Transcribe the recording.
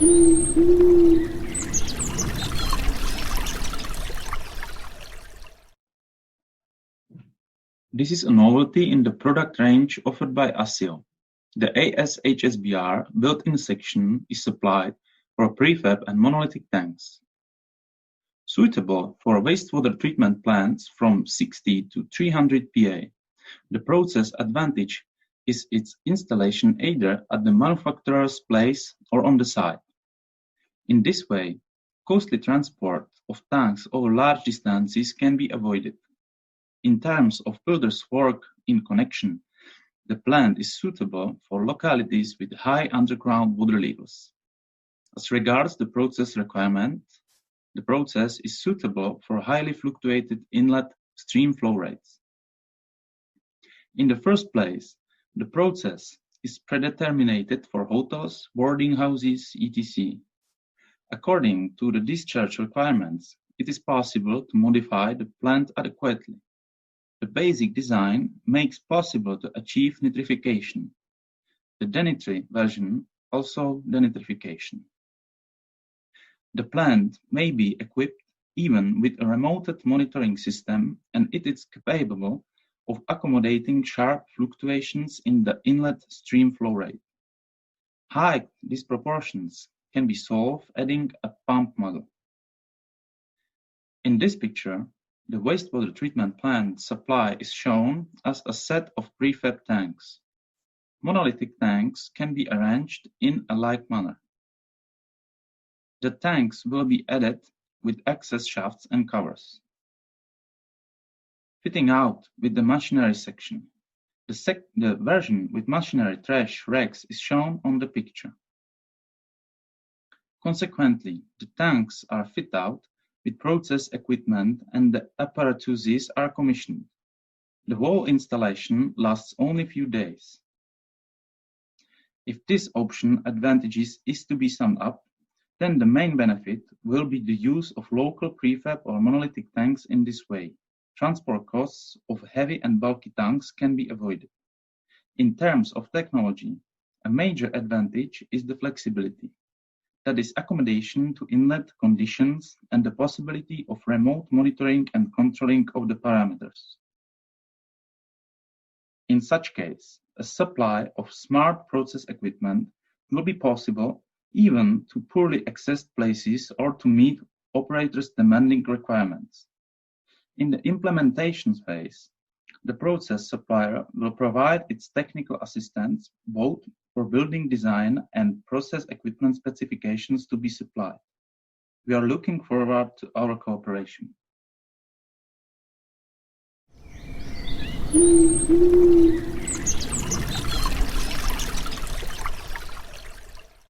This is a novelty in the product range offered by ASIO. The AS-HSBR built-in section is supplied for prefab and monolithic tanks. Suitable for wastewater treatment plants from 60 to 300 PA, the process advantage is its installation either at the manufacturer's place or on the site. In this way, costly transport of tanks over large distances can be avoided. In terms of builders' work in connection, the plant is suitable for localities with high underground water levels. As regards the process requirement, the process is suitable for highly fluctuated inlet stream flow rates. In the first place, the process is predetermined for hotels, boarding houses, etc. According to the discharge requirements, it is possible to modify the plant adequately. The basic design makes possible to achieve nitrification. The denitry version also denitrification. The plant may be equipped even with a remote monitoring system, and it is capable of accommodating sharp fluctuations in the inlet stream flow rate. Height disproportions can be solved adding a pump model. In this picture, the wastewater treatment plant supply is shown as a set of prefab tanks. Monolithic tanks can be arranged in a like manner. The tanks will be added with access shafts and covers. Fitting out with the machinery section. The version with machinery trash racks is shown on the picture. Consequently, the tanks are fit out with process equipment and the apparatuses are commissioned. The whole installation lasts only a few days. If this option advantages is to be summed up, then the main benefit will be the use of local prefab or monolithic tanks in this way. Transport costs of heavy and bulky tanks can be avoided. In terms of technology, a major advantage is the flexibility. That is accommodation to inlet conditions and the possibility of remote monitoring and controlling of the parameters. In such case, a supply of smart process equipment will be possible even to poorly accessed places or to meet operators' demanding requirements. In the implementation phase, the process supplier will provide its technical assistance both for building design and process equipment specifications to be supplied. We are looking forward to our cooperation.